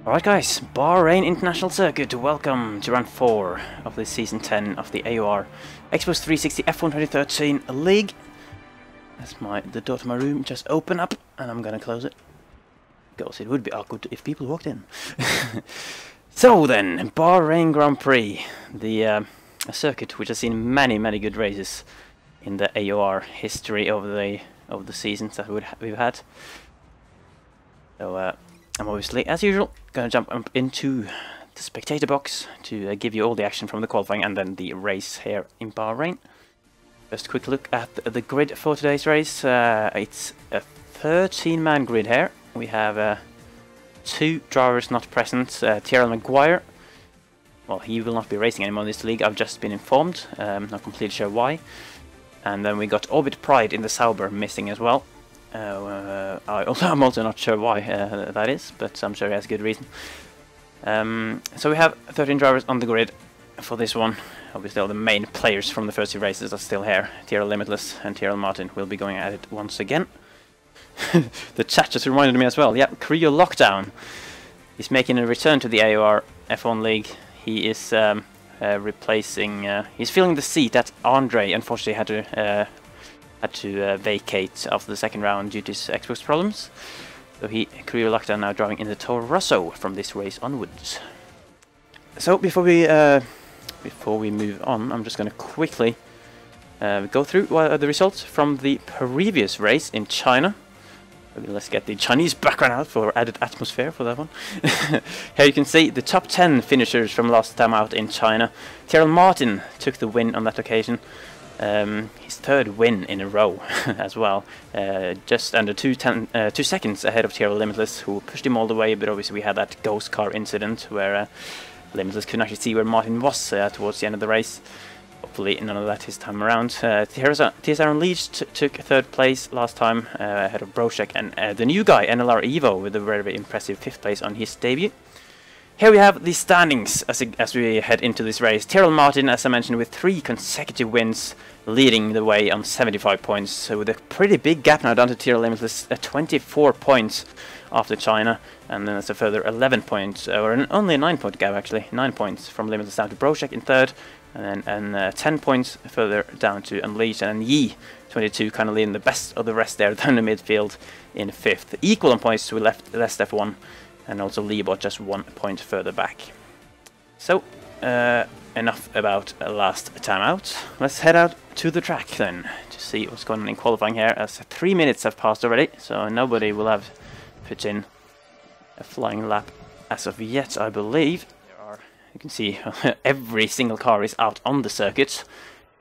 Alright guys, Bahrain International Circuit, welcome to round 4 of the season 10 of the AOR Xbox 360 F1 2013 League. That's the door to my room just open up and I'm gonna close it, because it would be awkward if people walked in. So then, Bahrain Grand Prix, the circuit which has seen many good races in the AOR history over the seasons that we've had. So I'm obviously, as usual, going to jump into the spectator box to give you all the action from the qualifying and then the race here in Bahrain. Just a quick look at the grid for today's race. It's a 13-man grid here. We have 2 drivers not present. Tyrrell Maguire, well, he will not be racing anymore in this league, I've just been informed. Not completely sure why. And then we got Orbit Pride in the Sauber missing as well. I'm also not sure why that is, but I'm sure he has a good reason. So we have 13 drivers on the grid for this one. Obviously all the main players from the first 2 races are still here. Tyrrell Limitless and Tyrrell Martin will be going at it once again. The chat just reminded me as well. Yeah, Creo Lockdown is making a return to the AOR F1 League. He is replacing... he's filling the seat that Andre unfortunately had to vacate after the second round due to his Xbox problems. So Creo Lockdown now driving in the Toro Rosso from this race onwards. So before we move on, I'm just going to quickly go through the results from the previous race in China. Let's get the Chinese background out for added atmosphere for that one. Here you can see the top 10 finishers from last time out in China. Tyrrell Martin took the win on that occasion. His 3rd win in a row as well, just under 2 seconds ahead of Tyrrell Limitless, who pushed him all the way, but obviously we had that ghost car incident where Limitless couldn't actually see where Martin was towards the end of the race. Hopefully none of that this time around. TSR Unleashed took 3rd place last time, ahead of Brochek and the new guy, NLR Evo, with a very impressive 5th place on his debut. Here we have the standings as we head into this race. Tyrrell Martin, as I mentioned, with 3 consecutive wins, leading the way on 75 points. So with a pretty big gap now down to Tyrrell Limitless, 24 points after China. And then there's a further 11 points, or only a 9-point gap actually. 9 points from Limitless down to Brochek in 3rd. And 10 points further down to Unleashed. And Yi, 22, kind of leading the best of the rest there down the midfield in 5th. Equal on points to Lest F1. And also Leebot just 1 point further back. So, enough about last time out. Let's head out to the track then, to see what's going on in qualifying here, as 3 minutes have passed already, so nobody will have put in a flying lap as of yet, I believe. You can see every single car is out on the circuit,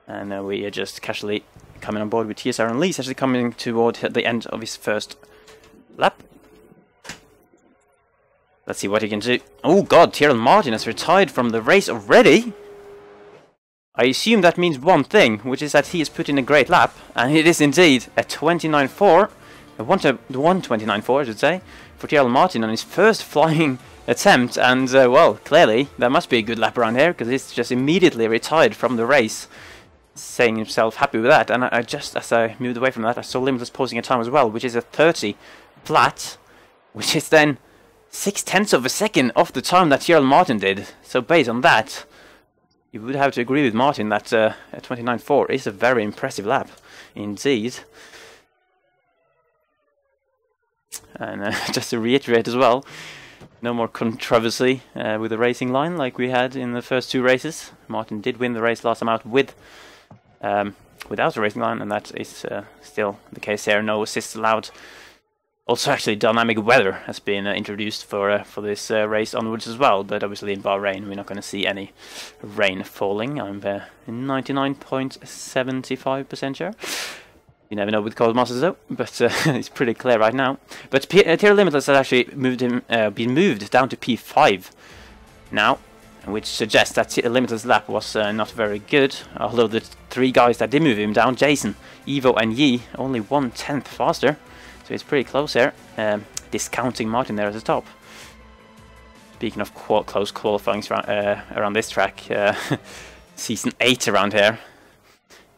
and we are just casually coming on board with TSR and Lee's actually coming toward the end of his first lap. Let's see what he can do. Oh god, Tyrrell Martin has retired from the race already? I assume that means one thing, which is that he has put in a great lap, and it is indeed a 29.4, a 1:29.4 I should say, for Tyrrell Martin on his first flying attempt, and well, clearly that must be a good lap around here, because he's just immediately retired from the race, saying himself happy with that. And I just, as I moved away from that, I saw Limitless posting a time as well, which is a 30 flat, which is then 0.6 of a second off the time that Tyrrell Martin did. So based on that, you would have to agree with Martin that a 29.4 is a very impressive lap indeed. And just to reiterate as well, no more controversy with the racing line like we had in the first 2 races. Martin did win the race last time out without a racing line, and that is still the case here. No assists allowed. Also, actually, dynamic weather has been introduced for this race onwards as well, but obviously in Bahrain we're not going to see any rain falling. I'm 99.75% sure. You never know with Codemasters though, but it's pretty clear right now. But Tyrrell Limitless has actually been moved down to P5 now, which suggests that Limitless' lap was not very good, although the 3 guys that did move him down, Jason, Evo and Yi, only 1/10 faster. So it's pretty close here, discounting Martin there at the top. Speaking of close qualifying around this track, Season 8 around here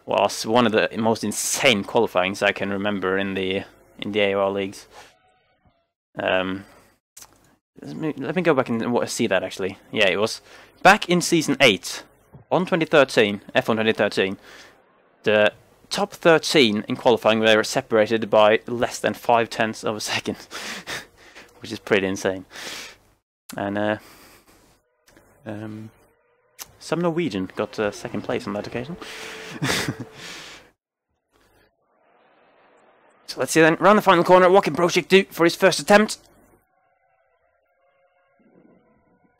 was one of the most insane qualifyings I can remember in the AOR leagues. let me go back and see that actually. Yeah, it was back in season 8 on 2013, F1 2013. The top 13 in qualifying were separated by less than 0.5 of a second, which is pretty insane. And some Norwegian got second place on that occasion. So let's see then, round the final corner, what can Brochik do for his first attempt?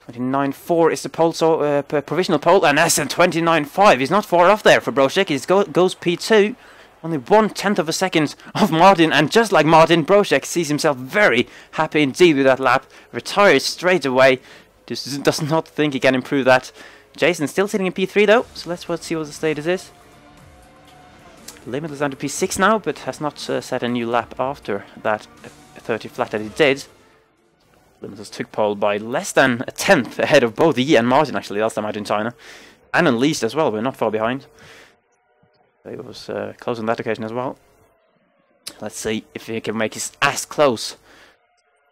29.4 is the pole, so provisional pole, and S10 29.5. He's not far off there for Brochik. He goes P2, only 1/10 of a second of Martin, and just like Martin, Brochik sees himself very happy indeed with that lap, retires straight away, just does not think he can improve that. Jason still sitting in P3 though, so let's see what the status is. Limitless down to P6 now, but has not set a new lap after that 30 flat that he did. Limitless took pole by less than 1/10 ahead of both Yi and Martin actually last time out in China. And Unleashed as well, but not far behind. So he was close on that occasion as well. Let's see if he can make it as close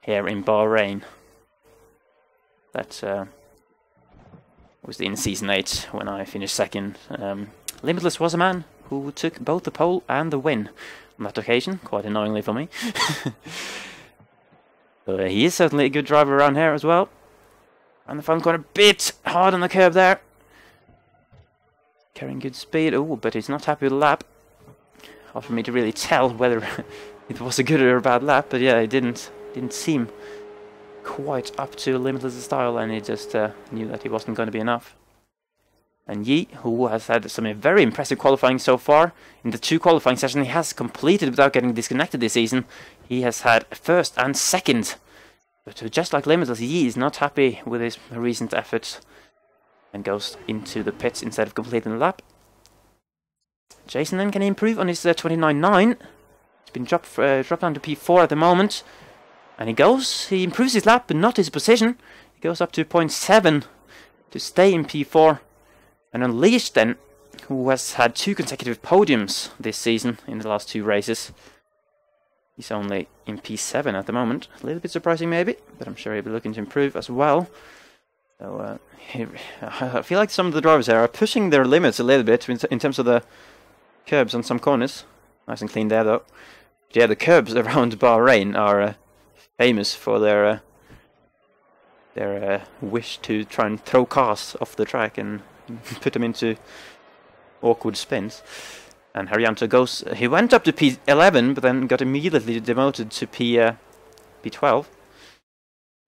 here in Bahrain. That was in season 8 when I finished second. Limitless was a man who took both the pole and the win on that occasion, quite annoyingly for me. But he is certainly a good driver around here as well. And the front corner, a bit hard on the curb there. Carrying good speed, oh, but he's not happy with the lap. Hard for me to really tell whether it was a good or a bad lap, but yeah, it didn't seem quite up to Limitless' style, and he just knew that he wasn't going to be enough. And Yi, who has had some very impressive qualifying so far, in the 2 qualifying sessions he has completed without getting disconnected this season, he has had first and second. But just like Limitless, Yi is not happy with his recent efforts and goes into the pits instead of completing the lap. Jason then can improve on his 29.9. He's been dropped down to P4 at the moment. And he improves his lap, but not his position. He goes up to 0.7 to stay in P4. And Unleashed then, who has had 2 consecutive podiums this season in the last 2 races. He's only in P7 at the moment. A little bit surprising maybe, but I'm sure he'll be looking to improve as well. So I feel like some of the drivers here are pushing their limits a little bit in terms of the curbs on some corners. Nice and clean there though. But yeah, the curbs around Bahrain are famous for their wish to try and throw cars off the track and put them into awkward spins. And Haryanto he went up to P11, but then got immediately demoted to P12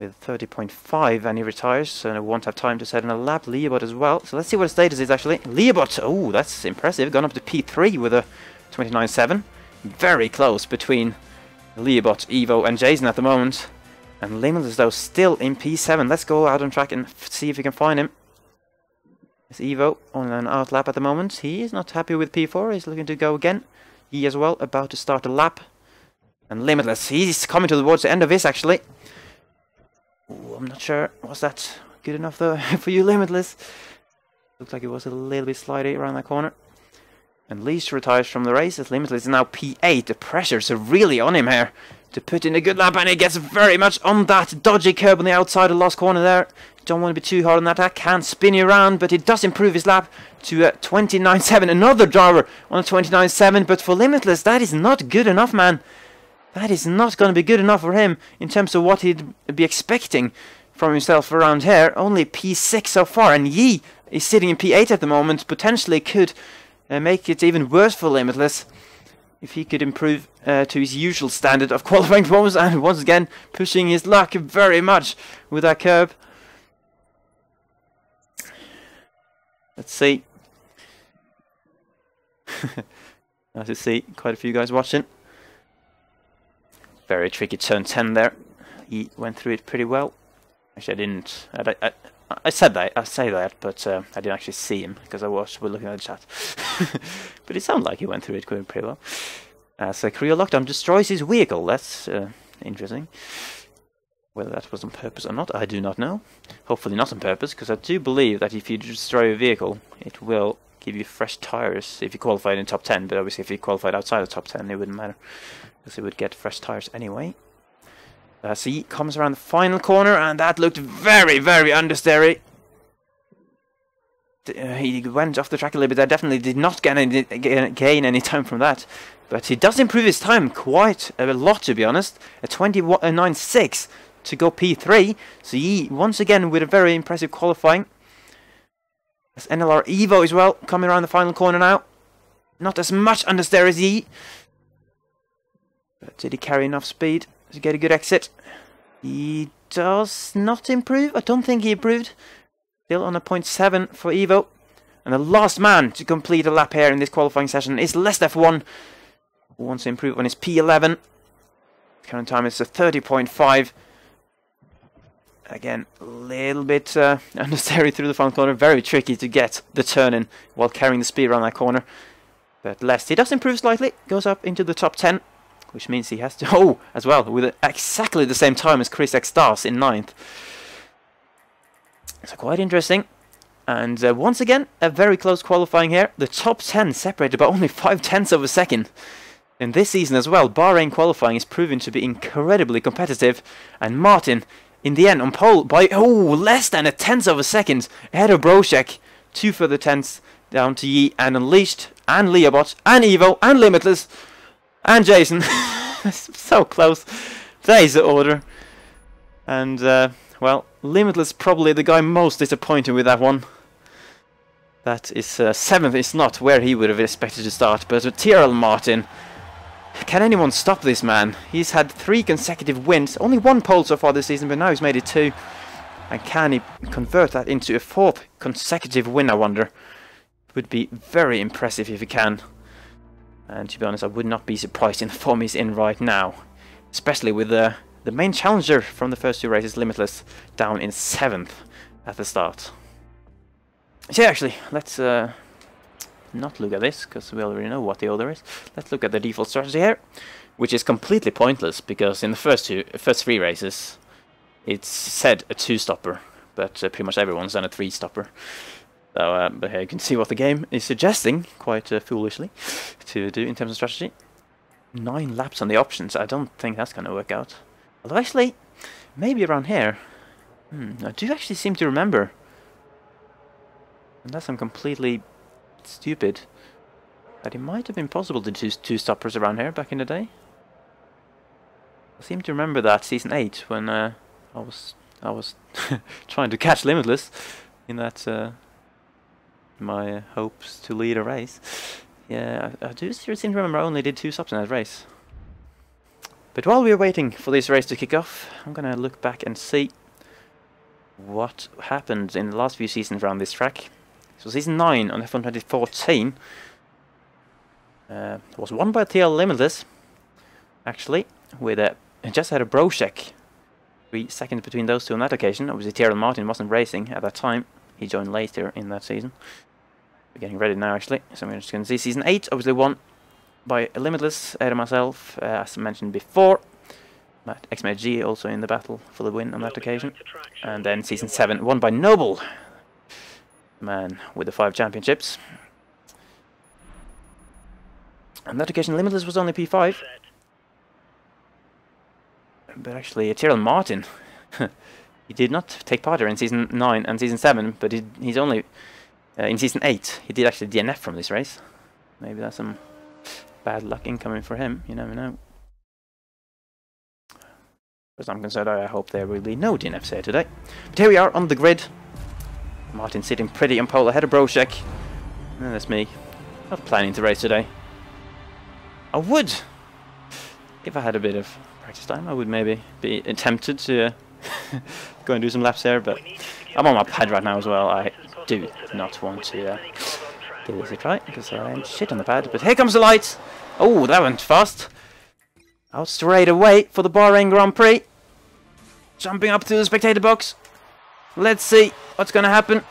with 30.5, and he retires, and won't have time to set in a lap. Leobot as well. So let's see what the status is actually. Leobot, oh, that's impressive, gone up to P3 with a 29.7. Very close between Leobot, Evo, and Jason at the moment. And Limitless though still in P7. Let's go out on track and see if we can find him. It's Evo on an out lap at the moment. He is not happy with P4. He's looking to go again. He as well, about to start a lap. And Limitless, he's coming towards the end of this actually. Ooh, I'm not sure. Was that good enough though for you, Limitless? Looks like it was a little bit slidey around that corner. And Least retires from the race as Limitless is now P8. The pressures are really on him here to put in a good lap, and he gets very much on that dodgy curb on the outside of the last corner there. Don't want to be too hard on that. That can spin you around, but it does improve his lap to 29.7. Another driver on a 29.7, but for Limitless, that is not good enough, man. That is not going to be good enough for him in terms of what he'd be expecting from himself around here. Only P6 so far, and Yi is sitting in P8 at the moment. Potentially could make it even worse for Limitless if he could improve to his usual standard of qualifying performance, and once again pushing his luck very much with that curb. Let's see. Nice to see quite a few guys watching. Very tricky turn 10 there. He went through it pretty well. Actually, I didn't. I said that. I say that, but I didn't actually see him because we're looking at the chat. But it sounded like he went through it pretty well. So Korea Lockdown destroys his vehicle. That's interesting. Whether that was on purpose or not, I do not know. Hopefully not on purpose, because I do believe that if you destroy a vehicle, it will give you fresh tires if you qualified in top 10. But obviously, if you qualified outside of top 10, it wouldn't matter, because it would get fresh tires anyway. As he comes around the final corner, and that looked very, very understeery. He went off the track a little bit. I definitely did not gain any time from that. But he does improve his time quite a lot, to be honest. A 29.6 to go P3. So he, once again, with a very impressive qualifying. As NLR Evo as well, coming around the final corner now. Not as much understeer as he. But did he carry enough speed to get a good exit? He does not improve. I don't think he improved. Still on a 0.7 for Evo. And the last man to complete a lap here in this qualifying session is F1, who wants to improve on his P11. Current time is a 30.5. Again, a little bit understeery through the front corner. Very tricky to get the turn in while carrying the speed around that corner. But Lest, he does improve slightly. Goes up into the top 10. Which means he has to... Oh, as well, with exactly the same time as Chris X Stars in 9th. So quite interesting. And once again, a very close qualifying here. The top 10 separated by only 0.5 of a second. In this season as well, Bahrain qualifying is proven to be incredibly competitive. And Martin, in the end, on pole by less than a 1/10 of a second ahead of Brošek. 2 further tenths down to Yi and Unleashed and Leobot and Evo and Limitless and Jason. So close. There is the order. And well, Limitless probably the guy most disappointed with that one. That is 7th is not where he would have expected to start. But Tyrrell Martin, can anyone stop this man? He's had 3 consecutive wins. Only 1 pole so far this season, but now he's made it 2. And can he convert that into a 4th consecutive win, I wonder? It would be very impressive if he can. And to be honest, I would not be surprised in the form he's in right now. Especially with the main challenger from the first 2 races, Limitless, down in 7th at the start. So yeah, actually, let's not look at this, because we already know what the order is. Let's look at the default strategy here, which is completely pointless, because in the first 3 races, it's said a 2-stopper, but pretty much everyone's done a 3-stopper. So, but here you can see what the game is suggesting, quite foolishly, to do in terms of strategy. 9 laps on the options. I don't think that's going to work out. Although actually, maybe around here. I do actually seem to remember, unless I'm completely stupid, that it might have been possible to do 2-stoppers around here back in the day. I seem to remember that season 8 when I was trying to catch Limitless in that my hopes to lead a race. Yeah, I do seem to remember I only did 2 stops in that race. But while we're waiting for this race to kick off, I'm gonna look back and see what happened in the last few seasons around this track. So season 9 on F1 2014 was won by TL Limitless, actually, with just had a Brošek. 3 seconds between those 2 on that occasion. Obviously Tyrrell Martin wasn't racing at that time. He joined later in that season. We're getting ready now, actually. So we're just going to see season 8, obviously won by Limitless, Ed and myself, as I mentioned before. XMG also in the battle for the win on that occasion. And then season 7 won by Noble, man with the 5 championships. On that occasion Limitless was only P5. But actually Tyrrell Martin, he did not take part in season 9 and season 7, but he's only in season 8. He did actually DNF from this race. Maybe that's some bad luck incoming for him, you never know. As I'm concerned, I hope there will be no DNFs here today. But here we are on the grid. Martin sitting pretty on pole ahead of Brošek. And that's me. Not planning to race today. I would, if I had a bit of practice time, I would maybe be tempted to go and do some laps there, but I'm on my pad right now as well. I do not want to give this a try, because I ain't shit on the pad. But here comes the light! Oh, that went fast! Out straight away for the Bahrain Grand Prix. Jumping up to the spectator box. Let's see what's going to happen.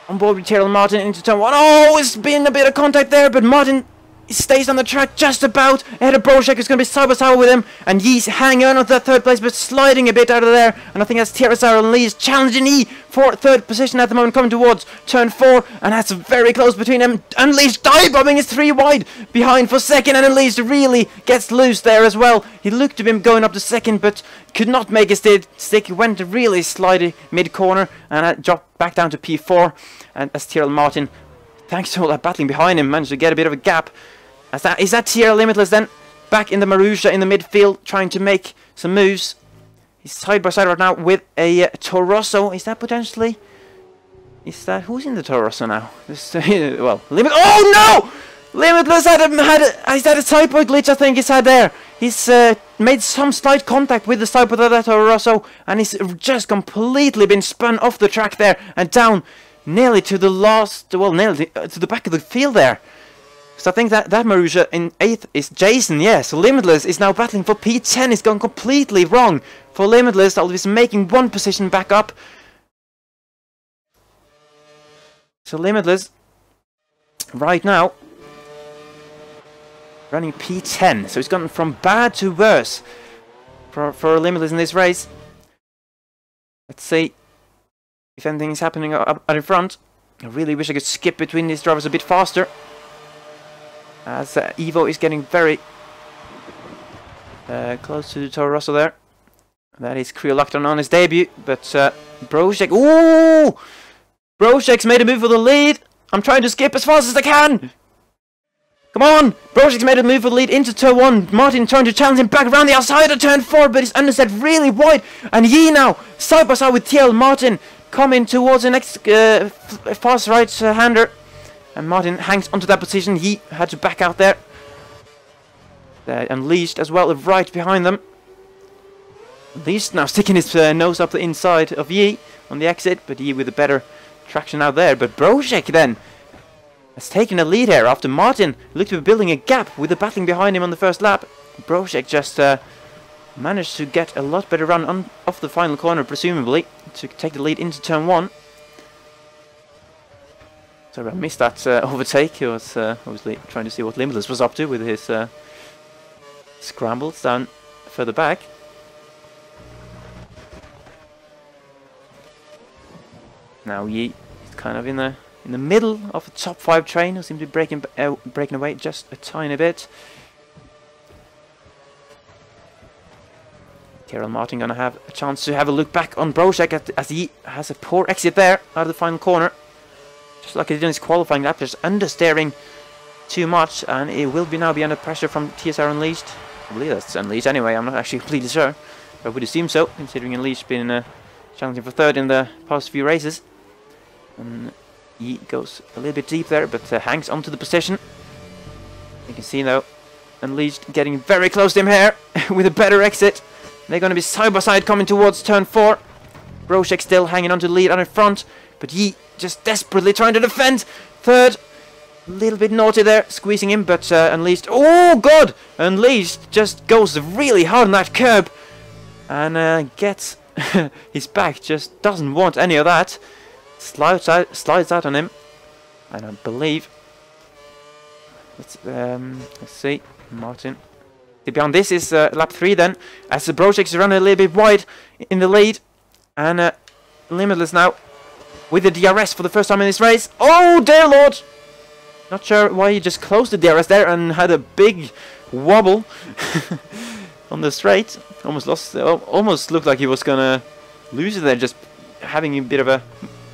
On board with Tyrrell Martin into turn 1. Oh, it's been a bit of contact there, but Martin He stays on the track just about ahead of Brochek, who's going to be side by side with him. And Yee's hanging on to that third place, but sliding a bit out of there. And I think that's TSR and Lee's challenging Yee for third position at the moment, coming towards turn 4. And that's very close between them. Unleashed dive-bombing is 3 wide behind for second. And Unleashed really gets loose there as well. He looked at him going up to second, but could not make his stick. He went really slidey mid-corner and dropped back down to P4. And as Tyrrell Martin, thanks to all that battling behind him, managed to get a bit of a gap. Is that Tyrrell Limitless then? Back in the Marussia in the midfield, trying to make some moves. He's side by side right now with a Torosso. Is that potentially? Who's in the Torosso now? This, well, oh no! Limitless had a typo glitch, I think he's had there. He's made some slight contact with the side of that Torosso, and he's just completely been spun off the track there and down nearly to the last, well, nearly to the back of the field there. So I think that Marussia in 8th is Jason, yeah. So Limitless is now battling for P10. It's gone completely wrong for Limitless. That is making 1 position back up. So Limitless, right now, running P10. So it's gone from bad to worse for Limitless in this race. Let's see if anything is happening up in front. I really wish I could skip between these drivers a bit faster, as Evo is getting very close to the Toro Rosso there. That is Kriolacton on his debut, but Brochek, ooh! Brochek's made a move for the lead. I'm trying to skip as fast as I can. Come on! Brochek's made a move for the lead into turn 1. Martin trying to challenge him back around the outside of turn 4, but he's underset really wide. And Yee now, side by side with TL Martin, coming towards the next fast right-hander. And Martin hangs onto that position. He had to back out there. Unleashed as well, right behind them. Unleashed now sticking his nose up the inside of Yee on the exit, but Yee with a better traction out there. But Brochek then has taken a lead here after Martin looked to be building a gap with the battling behind him on the first lap. Brochek just managed to get a lot better run off the final corner, presumably, to take the lead into turn 1. Sorry, I missed that overtake. He was obviously trying to see what Limitless was up to with his scrambles down further back. Now Yee is kind of in the middle of a top 5 train, who seems to be breaking away just a tiny bit. Tyrrell Martin gonna have a chance to have a look back on Brochek as he has a poor exit there out of the final corner. Just like he did in his qualifying lap, just understeering too much, and it will now be under pressure from TSR Unleashed. I believe that's Unleashed anyway, I'm not actually completely sure. But I would assume so, considering Unleashed been challenging for 3rd in the past few races. And he goes a little bit deep there, but hangs onto the position. You can see now Unleashed getting very close to him here with a better exit. They're going to be side by side coming towards turn 4. Brochek still hanging on to the lead out in front, but Yee just desperately trying to defend. 3rd, a little bit naughty there, squeezing him, but Unleashed, oh god! Unleashed just goes really hard on that curb and gets his back, just doesn't want any of that. Slides out on him, and I believe, let's see, Martin. Beyond this is lap 3 then, as the Brochek is running a little bit wide in the lead, and Limitless now with the DRS for the first time in this race. Oh dear lord! Not sure why he just closed the DRS there and had a big wobble on the straight. Almost looked like he was gonna lose it there, just having a bit of a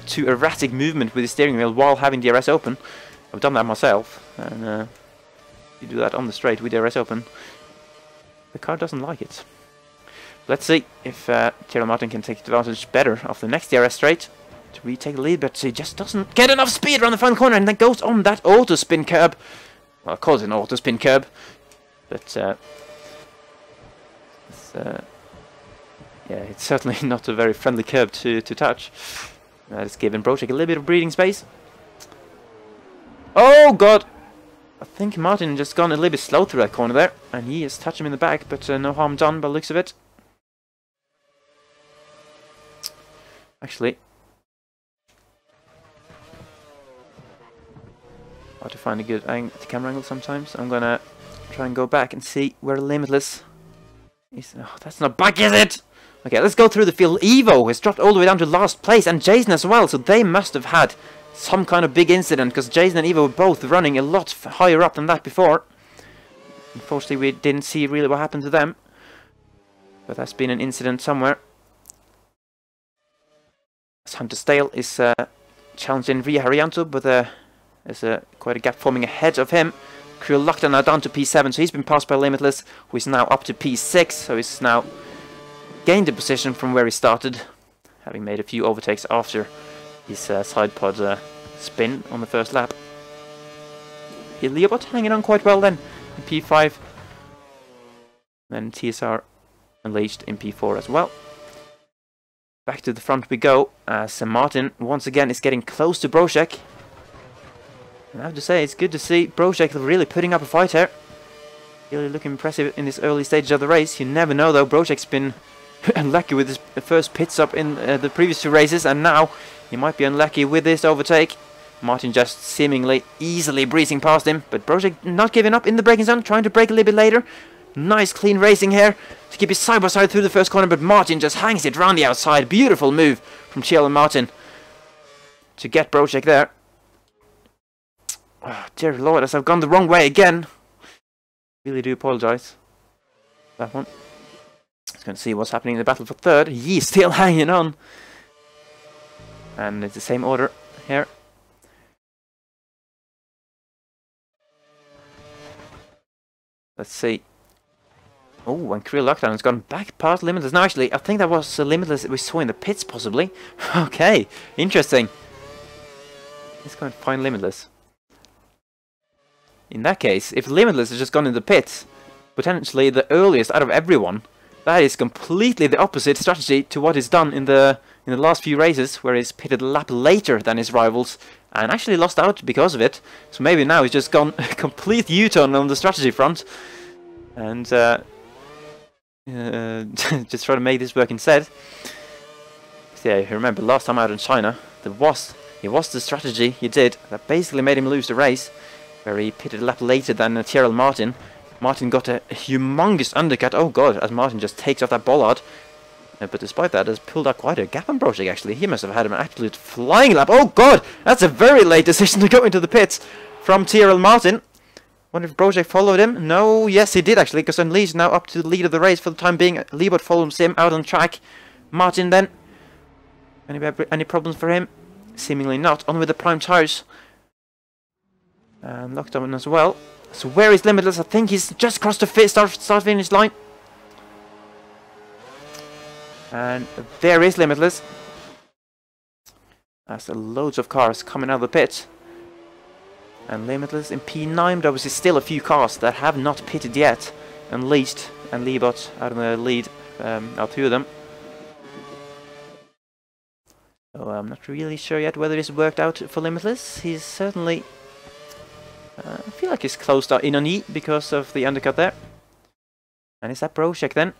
too erratic movement with the steering wheel while having DRS open. I've done that myself, and you do that on the straight with DRS open. The car doesn't like it. Let's see if Tyrrell Martin can take advantage better of the next DRS straight to retake the lead, but he just doesn't get enough speed around the front corner, and then goes on that auto spin curb. Well, I call it an auto spin curb, but yeah, it's certainly not a very friendly curb to touch. That's giving Brochek a little bit of breathing space. Oh god! I think Martin just gone a little bit slow through that corner there, and he has touched him in the back, but no harm done by the looks of it. Actually, Hard to find a good camera angle sometimes. I'm gonna try and go back and see where Limitless is. Oh, that's not back, is it? Okay, let's go through the field. Evo has dropped all the way down to last place, and Jason as well, so they must have had some kind of big incident, because Jason and Evo were both running a lot higher up than that before. Unfortunately, we didn't see really what happened to them, but that's been an incident somewhere. Hunter Stale is challenging Ria Haryanto, but there's quite a gap forming ahead of him. Cruel Lockdown now down to P7, so he's been passed by Limitless, who is now up to P6, so he's now gained a position from where he started, having made a few overtakes after his side pod spin on the first lap. Leobot hanging on quite well then in P5. Then TSR Unleashed in P4 as well. Back to the front we go, as Martin once again is getting close to Brošek. And I have to say, it's good to see Brošek really putting up a fight here. Really looking impressive in this early stage of the race. You never know though, Brošek's been unlucky with his first pit stop in the previous two races, and now he might be unlucky with this overtake. Martin just seemingly easily breezing past him, but Brošek not giving up in the braking zone, trying to brake a little bit later. Nice clean racing here to keep it side by side through the first corner, but Martin just hangs it round the outside. Beautiful move from Chiel and Martin to get Brošek there. Oh, dear Lord, as I've gone the wrong way again. Really do apologise. That one. Let's go and see what's happening in the battle for third. He's still hanging on. And it's the same order here. Let's see. Oh, and Cruel Lockdown has gone back past Limitless. No, actually, I think that was Limitless that we saw in the pits, possibly. Okay, interesting. Let's go and find Limitless. In that case, if Limitless has just gone in the pits, potentially the earliest out of everyone, that is completely the opposite strategy to what is done in the last few races, where he's pitted a lap later than his rivals, and actually lost out because of it. So maybe now he's just gone a complete U-turn on the strategy front, and just try to make this work instead. So yeah, you remember last time out in China, it was the strategy he did that basically made him lose the race, where he pitted a lap later than Tyrrell Martin. Martin got a humongous undercut, oh god, as Martin just takes off that bollard. But despite that, has pulled out quite a gap on Brošek actually. He must have had an absolute flying lap. Oh god, that's a very late decision to go into the pits from Tyrrell Martin. Wonder if Brošek followed him. No, yes he did actually, because Unleashed is now up to the lead of the race for the time being. Liebert follows him out on track. Martin then. Any problems for him? Seemingly not. On with the prime tires. And Lockdown as well. So where is Limitless? I think he's just crossed the start-finish line. And there is Limitless. As loads of cars coming out of the pit. And Limitless in P9, but obviously still a few cars that have not pitted yet. Unleashed and Liebert out in the lead, out two of them. So I'm not really sure yet whether this worked out for Limitless. He's certainly... I feel like he's closed in on E because of the undercut there. And is that Brošek then?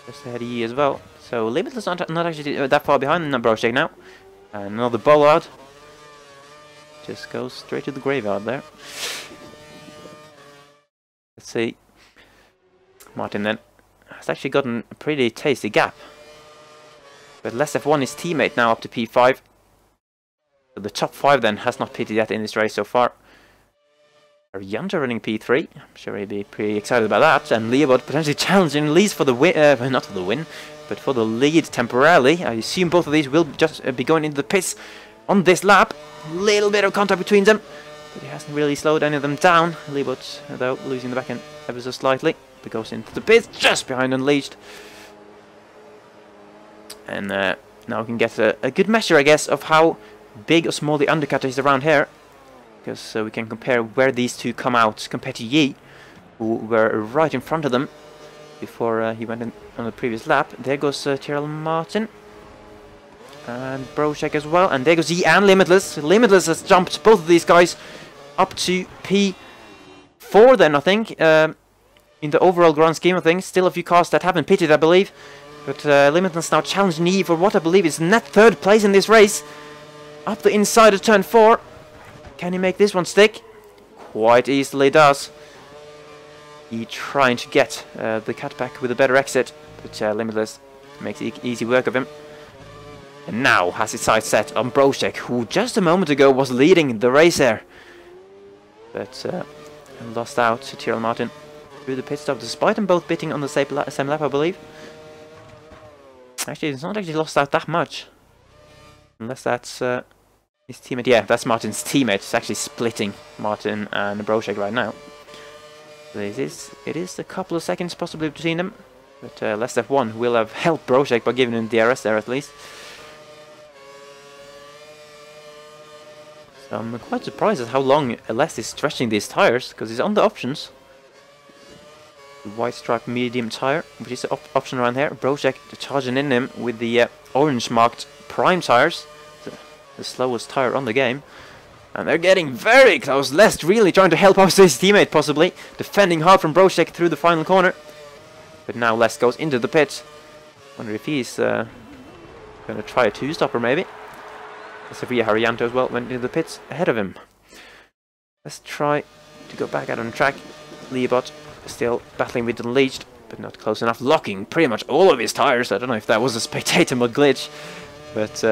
Just ahead of E as well. So Limitless not actually that far behind Brošek now. And another bollard. Just goes straight to the graveyard there. Let's see. Martin then has actually gotten a pretty tasty gap. But Les F1 is teammate now up to P5. So the top 5 then has not pitted yet in this race so far. Haryanto running P3. I'm sure he'd be pretty excited about that. And Leobot potentially challenging at least for the win. Not for the win, but for the lead temporarily. I assume both of these will just be going into the pits on this lap. Little bit of contact between them, but he hasn't really slowed any of them down. Leobot, though, losing the back end ever so slightly. But goes into the pits just behind Unleashed. And now we can get a good measure, I guess, of how big or small the undercut is around here. Because we can compare where these two come out compared to Yi, who were right in front of them before he went in on the previous lap. There goes Tyrrell Martin. And Brošek as well. And there goes Yi and Limitless. Limitless has jumped both of these guys up to P4 then, I think. In the overall grand scheme of things. Still a few cars that haven't pitted, I believe. But Limitless now challenging Yi for what I believe is net third place in this race. Up the inside of turn 4. Can he make this one stick? Quite easily does. He trying to get the cutback with a better exit, but Limitless makes easy work of him. And now has his sights set on Brochek, who just a moment ago was leading the race there. But lost out to Tyrrell Martin through the pit stop, despite them both bidding on the same lap, I believe. Actually, it's not actually lost out that much. Unless that's his teammate. Yeah, that's Martin's teammate. It's actually splitting Martin and Brochek right now. So it is a couple of seconds possibly between them. But Les F1 will have helped Brochek by giving him DRS there at least. So I'm quite surprised at how long Les is stretching these tires, because he's on the options. The white stripe medium tire, which is the option around here. Brochek charging in him with the orange marked prime tires, the slowest tire on the game. And they're getting very close. Les really trying to help out his teammate, possibly. Defending hard from Brochek through the final corner. But now Les goes into the pit. Wonder if he's going to try a two-stopper maybe. Sofia Harianto as well went into the pits ahead of him. Let's try to go back out on track. Leobot still battling with Unleashed, but not close enough. Locking pretty much all of his tires. I don't know if that was a spectator mod glitch. But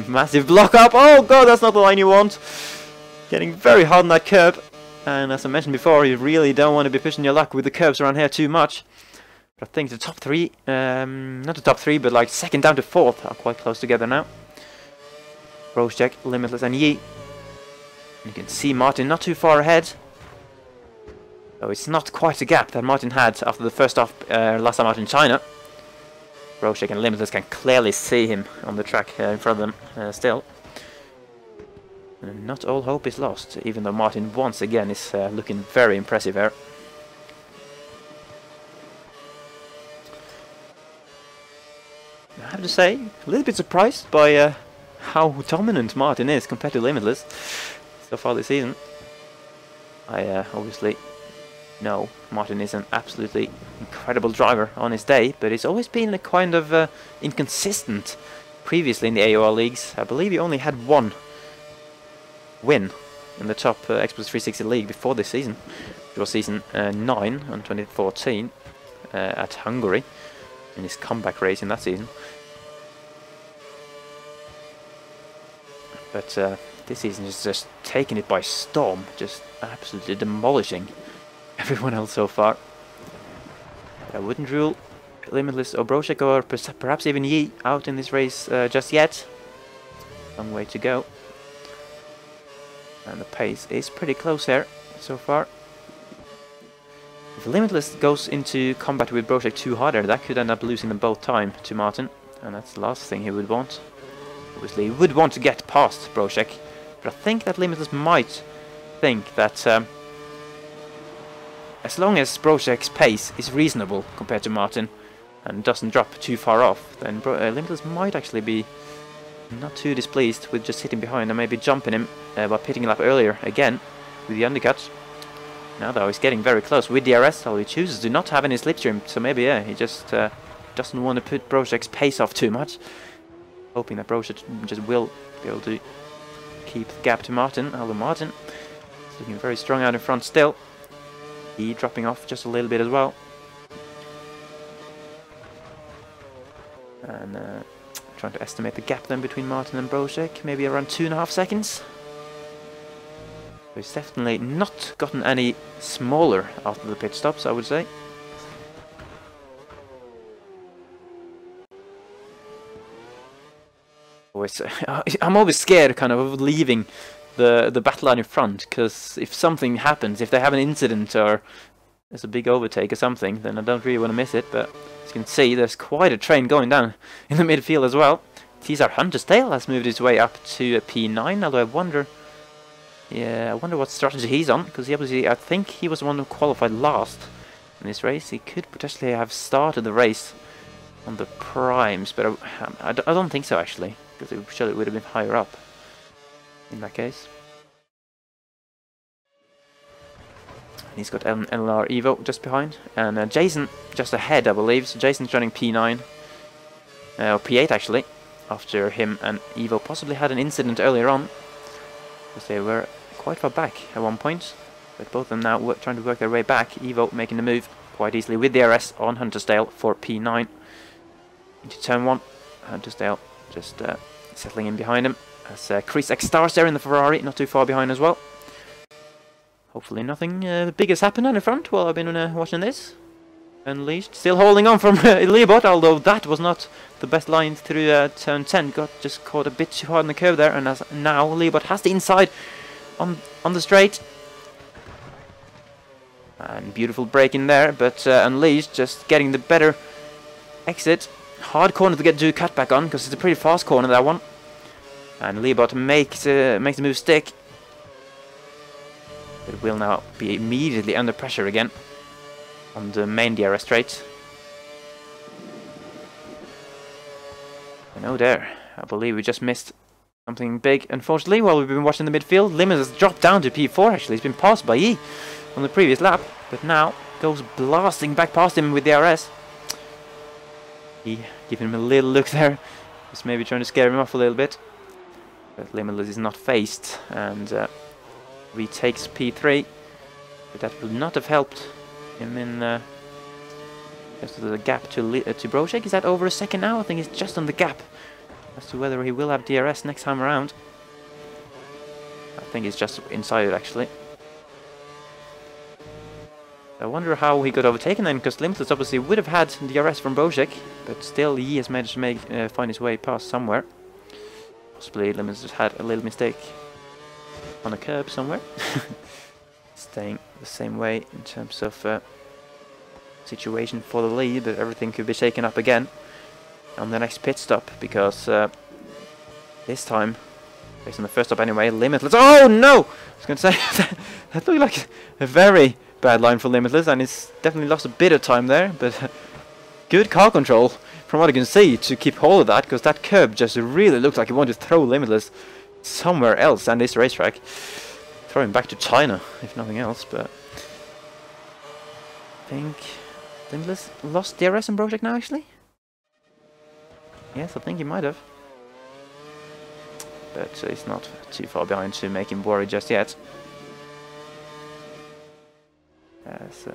massive block up. Oh god, that's not the line you want. Getting very hard on that curb. And as I mentioned before, you really don't want to be pushing your luck with the curbs around here too much. But I think the top three, not the top three, but like second down to fourth are quite close together now. Brochek, Limitless and Yi. You can see Martin not too far ahead. So it's not quite a gap that Martin had after the first off last time out in China. Brochek and Limitless can clearly see him on the track in front of them still. And not all hope is lost, even though Martin once again is looking very impressive here. I have to say, a little bit surprised by how dominant Martin is compared to Limitless so far this season. I obviously know Martin is an absolutely incredible driver on his day, but it's always been a kind of inconsistent previously in the AOR leagues. I believe he only had one win in the top Xbox 360 league before this season, which was season 9 on 2014 at Hungary in his comeback race in that season. But this season is just taking it by storm, just absolutely demolishing everyone else so far. But I wouldn't rule Limitless or Brochek or perhaps even Yi out in this race just yet. Long way to go. And the pace is pretty close here so far. If Limitless goes into combat with Brochek too harder, that could end up losing them both time to Martin. And that's the last thing he would want. Obviously, he would want to get past Brochek, but I think that Limitless might think that as long as Brochek's pace is reasonable compared to Martin and doesn't drop too far off, then Limitless might actually be not too displeased with just sitting behind and maybe jumping him by pitting him up earlier again with the undercut. Now though, he's getting very close with DRS, so he chooses to not have any slipstream, so maybe yeah, he just doesn't want to put Brochek's pace off too much. Hoping that Brochek just will be able to keep the gap to Martin, although Martin is looking very strong out in front still. He dropping off just a little bit as well. And trying to estimate the gap then between Martin and Brochek, maybe around 2.5 seconds. So he's definitely not gotten any smaller after the pit stops, I would say. I'm always scared kind of leaving the battle line in front, because if something happens, if they have an incident or there's a big overtake or something, then I don't really want to miss it. But as you can see, there's quite a train going down in the midfield as well. Cesar Hunter's Tail has moved his way up to a P9, although I wonder what strategy he's on, because he obviously, I think he was the one who qualified last in this race. He could potentially have started the race on the primes, but I don't think so actually, because I'm sure it would have been higher up in that case. And he's got LR Evo just behind, and Jason just ahead, I believe. So Jason's running P9, or P8 actually, after him and Evo possibly had an incident earlier on, because they were quite far back at one point. But both of them now trying to work their way back. Evo making the move quite easily with the RS on Huntersdale for P9. Into turn 1. Huntersdale just settling in behind him. As Chris X Stars there in the Ferrari, not too far behind as well. Hopefully nothing big has happened on the front while I've been watching this. Unleashed, still holding on from Leobot, although that was not the best line through turn 10. Got just caught a bit too hard on the curve there, and as now Leobot has the inside on the straight. And beautiful break in there, but Unleashed just getting the better exit. Hard corner to get to cut back on, because it's a pretty fast corner, that one. And Leobot makes the move stick. But will now be immediately under pressure again on the main DRS straight. And oh there, I believe we just missed something big, unfortunately, while we've been watching the midfield. Limit has dropped down to P4 actually. He's been passed by E on the previous lap, but now goes blasting back past him with the RS. He giving him a little look there, just maybe trying to scare him off a little bit. But Limitless is not faced and retakes P3, but that would not have helped him in just the gap to Brochek. Is that over a second now? I think it's just on the gap as to whether he will have DRS next time around. I think it's just inside it actually. I wonder how he got overtaken then, because Limitless obviously would have had DRS from Brochek, but still he has managed to find his way past somewhere. Possibly Limitless had a little mistake on a curb somewhere. Staying the same way in terms of situation for the lead, but everything could be shaken up again on the next pit stop, because this time, based on the first stop anyway, Limitless... Oh no! I was going to say, that looked like a very bad line for Limitless, and he's definitely lost a bit of time there, but good car control from what I can see to keep hold of that, because that curb just really looked like he wanted to throw Limitless somewhere else than this racetrack. Throw him back to China, if nothing else, but I think Limitless lost DRS and Brochek now, actually? Yes, I think he might have. But he's not too far behind to make him worry just yet. As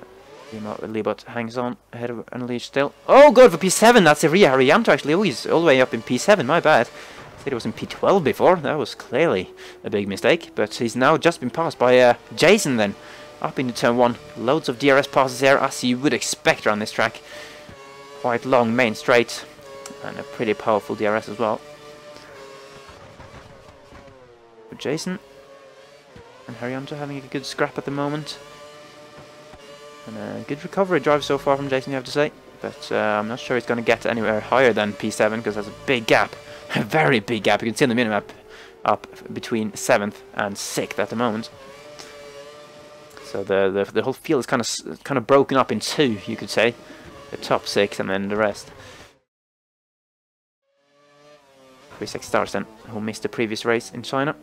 Leobot hangs on ahead of Unleashed still. Oh, good for P7, that's Ria Arianto actually. Oh, he's all the way up in P7, my bad. Said he was in P12 before, that was clearly a big mistake. But he's now just been passed by Jason then. Up into turn 1, loads of DRS passes here, as you would expect around this track. Quite long main straight, and a pretty powerful DRS as well. But Jason and Arianto having a good scrap at the moment. And a good recovery drive so far from Jason, you have to say. But I'm not sure he's going to get anywhere higher than P7, because there's a big gap. A very big gap. You can see on the minimap up between 7th and 6th at the moment. So the whole field is kind of broken up in two, you could say. The top 6 and then the rest. Prix Stars then, who missed the previous race in China.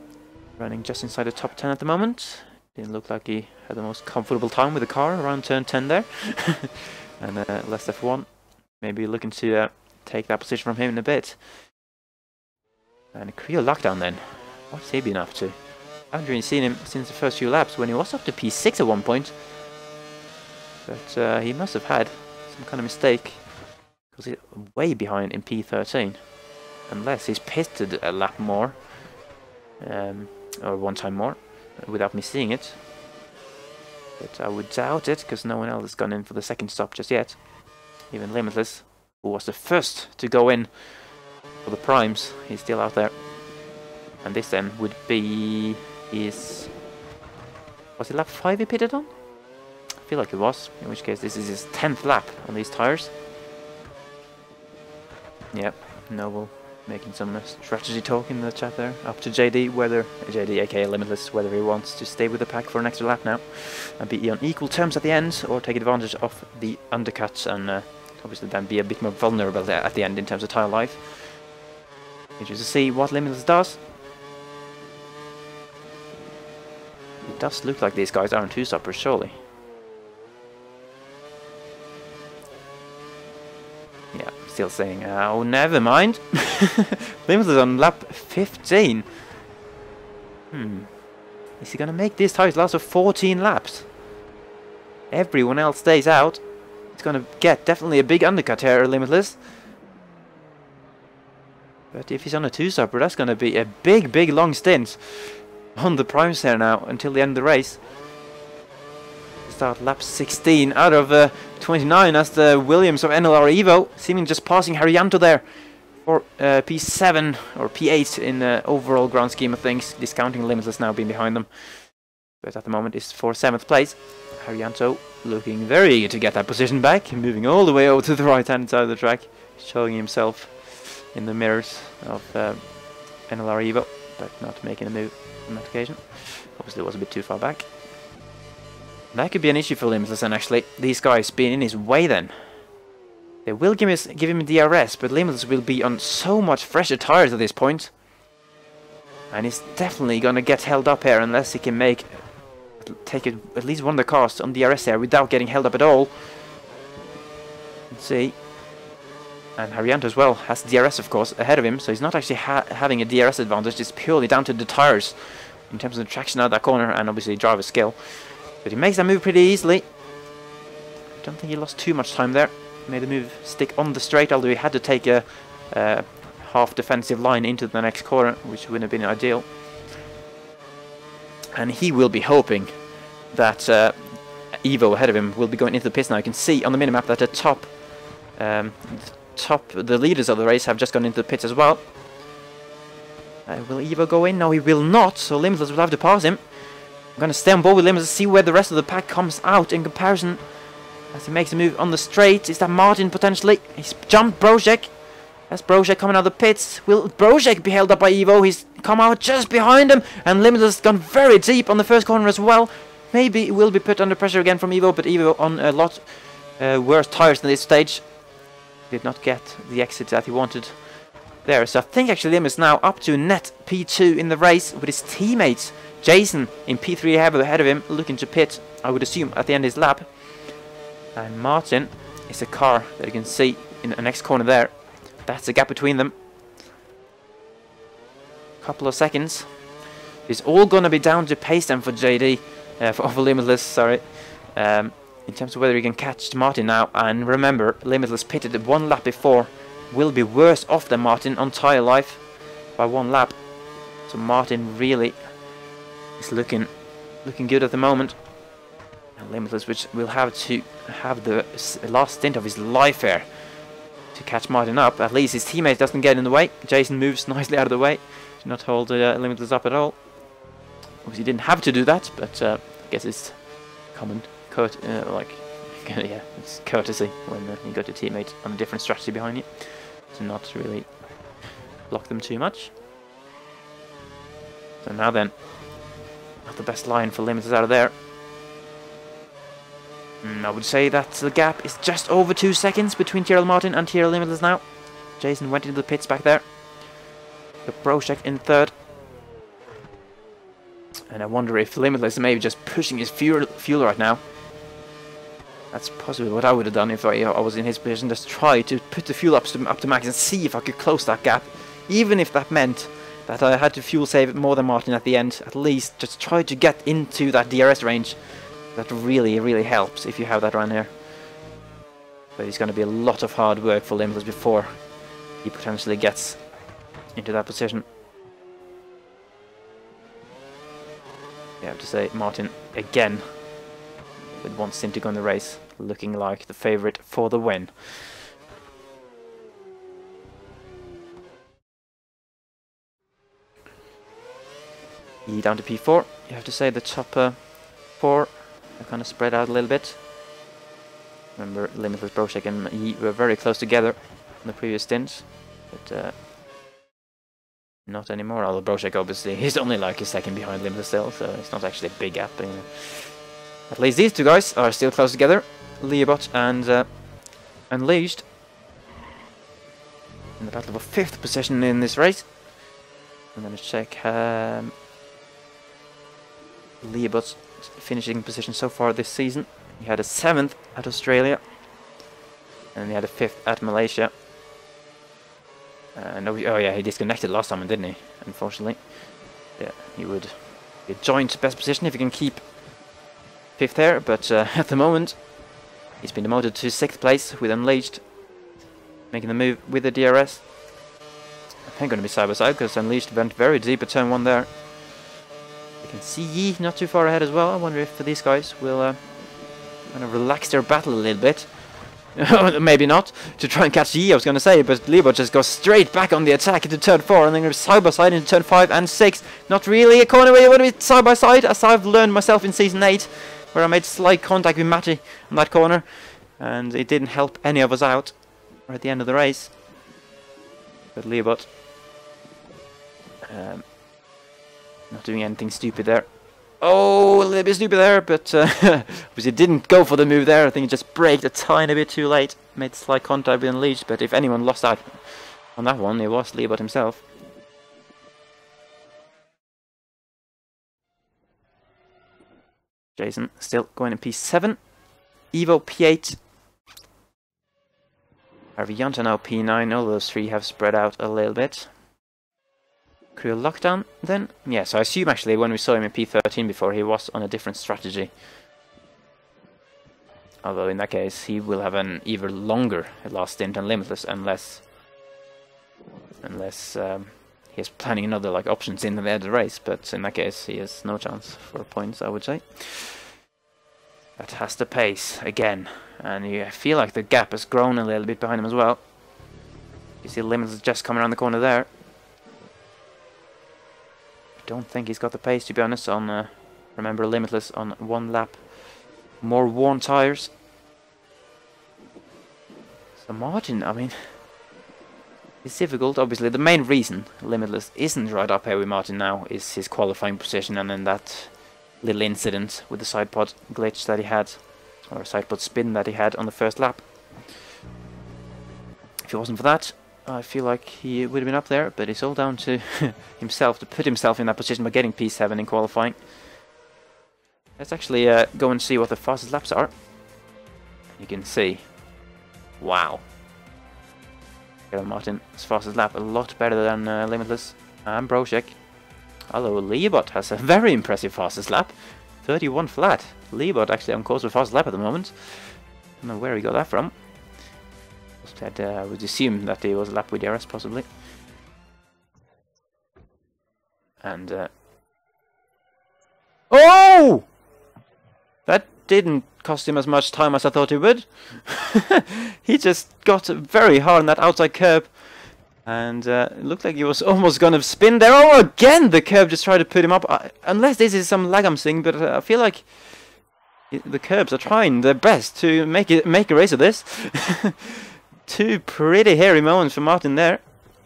Running just inside the top 10 at the moment. Didn't look like he had the most comfortable time with the car around turn 10 there. And last F1, maybe looking to take that position from him in a bit. And a real lockdown then. What's he been up to? I haven't really seen him since the first few laps, when he was up to P6 at one point. But he must have had some kind of mistake, because he's way behind in P13. Unless he's pitted a lap more, or one time more, without me seeing it. But I would doubt it, because no one else has gone in for the second stop just yet. Even Limitless, who was the first to go in for the primes, he's still out there. And this then would be his... Was it lap 5 he pitted on? I feel like it was, in which case this is his 10th lap on these tyres. Yep, Noble making some strategy talk in the chat there. Up to JD, whether JD aka Limitless, whether he wants to stay with the pack for an extra lap now and be on equal terms at the end, or take advantage of the undercuts and obviously then be a bit more vulnerable at the end in terms of tyre life. Interesting to see what Limitless does. It does look like these guys aren't two-stoppers, surely. Yeah, still saying, oh, never mind. Limitless on lap 15. Is he going to make this tires last for 14 laps? Everyone else stays out. It's going to get definitely a big undercut here, Limitless. But if he's on a two-stopper, that's going to be a big long stint on the primes here now until the end of the race. Start lap 16 out of 29 as the Williams of NLR Evo, seeming just passing Haryanto there for P7 or P8 in the overall grand scheme of things, discounting Limitless now being behind them. But at the moment is for 7th place. Haryanto looking very eager to get that position back, moving all the way over to the right hand side of the track, showing himself in the mirrors of NLR Evo, but not making a move on that occasion. Obviously it was a bit too far back. That could be an issue for Limitless, and actually these guys being in his way then. They will give him DRS, but Limitless will be on so much fresher tires at this point. And he's definitely going to get held up here unless he can take at least one of the cars on DRS there without getting held up at all. Let's see. And Haryanto as well has DRS, of course, ahead of him, so he's not actually having a DRS advantage. It's purely down to the tires in terms of the traction out of that corner and obviously driver skill. But he makes that move pretty easily. I don't think he lost too much time there. Made the move stick on the straight, although he had to take a half defensive line into the next corner, which wouldn't have been ideal. And he will be hoping that Evo ahead of him will be going into the pits now. You can see on the minimap that the leaders of the race have just gone into the pits as well. Will Evo go in? No, he will not, so Limitless will have to pass him. I'm going to stay on board with Limitless to see where the rest of the pack comes out in comparison. As he makes a move on the straight. Is that Martin potentially? He's jumped Brozek. That's Brozek coming out of the pits. Will Brozek be held up by Evo? He's come out just behind him. And Limitless has gone very deep on the first corner as well. Maybe it will be put under pressure again from Evo, but Evo on a lot worse tires than this stage. Did not get the exit that he wanted there. So I think actually Limitless now up to net P2 in the race with his teammates. Jason in P3 ahead of him, looking to pit, I would assume, at the end of his lap. And Martin is a car that you can see in the next corner there. That's the gap between them. Couple of seconds. It's all going to be down to pace then for JD, for Limitless, sorry. In terms of whether he can catch Martin now. And remember, Limitless pitted one lap before. Will be worse off than Martin on tyre life by one lap. So Martin really is looking good at the moment. Limitless, which will have to have the last stint of his life here to catch Martin up. At least his teammate doesn't get in the way. Jason moves nicely out of the way to not hold Limitless up at all. Obviously, he didn't have to do that, but I guess it's common yeah, it's courtesy when you got a teammate on a different strategy behind you to not really block them too much. So now then, not the best line for Limitless out of there. I would say that the gap is just over 2 seconds between Tyrrell Martin and Tyrrell Limitless now. Jason went into the pits back there. The Brozek in third. And I wonder if Limitless is maybe just pushing his fuel right now. That's possibly what I would have done if I was in his position. Just try to put the fuel up to max and see if I could close that gap. Even if that meant that I had to fuel save more than Martin at the end. At least just try to get into that DRS range. That really helps if you have that around here. But it's going to be a lot of hard work for Limitless before he potentially gets into that position. You have to say Martin again with one stint to go in the race, looking like the favourite for the win. Down to P4. You have to say the top 4 are kind of spread out a little bit. Remember, Limitless, Brozek and he were very close together in the previous stints, but not anymore. Although Brozek obviously is only like a second behind Limitless still, so it's not actually a big gap. But, at least these two guys are still close together. Leobot and Unleashed in the battle for 5th position in this race. I'm going to check Leobot's finishing position so far this season. He had a 7th at Australia, and he had a 5th at Malaysia. No, oh yeah, he disconnected last time, didn't he? Unfortunately, yeah, he would be a joint best position if he can keep 5th there, but at the moment he's been demoted to 6th place with Unleashed making the move with the DRS. I think going to be side by side because Unleashed went very deep at turn 1 there. You can see Yi not too far ahead as well. I wonder if these guys will kind of relax their battle a little bit. Maybe not, to try and catch Yi, I was going to say, but Lebo just goes straight back on the attack into turn 4 and then goes side by side into turn 5 and 6. Not really a corner where you want to be side by side, as I've learned myself in Season 8, where I made slight contact with Matty on that corner, and it didn't help any of us out at the end of the race. But Lebo not doing anything stupid there. Oh, a little bit stupid there, but because he didn't go for the move there. I think he just braked a tiny bit too late. Made slight contact with Unleashed, but if anyone lost out on that one, it was Leibot himself. Jason still going in P7. Evo P8. Arvianta now P9. All those three have spread out a little bit. Crew Lockdown then? Yeah, so I assume actually when we saw him in P13 before, he was on a different strategy. Although in that case he will have an even longer last stint than Limitless unless he is planning another like options in the end of the race, but in that case he has no chance for points, I would say. That has the pace again, and I feel like the gap has grown a little bit behind him as well. You see Limitless just coming around the corner there. Don't think he's got the pace, to be honest, on remember Limitless on 1 lap more worn tires. So Martin, I mean, it's difficult. Obviously the main reason Limitless isn't right up here with Martin now is his qualifying position, and then that little incident with the side pod glitch that he had, or side pod spin that he had on the first lap. If it wasn't for that, I feel like he would have been up there, but it's all down to himself to put himself in that position by getting P7 in qualifying. Let's actually go and see what the fastest laps are. You can see, wow, Martin's fastest lap a lot better than Limitless and Brochek. Although Leibot has a very impressive fastest lap, 31 flat. Leibot actually on course for fastest lap at the moment. I don't know where he got that from. I would assume that he was a lap with DRS possibly. And oh! That didn't cost him as much time as I thought it would. He just got very hard on that outside curb, and it looked like he was almost gonna spin there. Oh, again the curb just tried to put him up. Unless this is some lag I'm seeing, but I feel like the curbs are trying their best to make a race of this. Two pretty hairy moments for Martin there,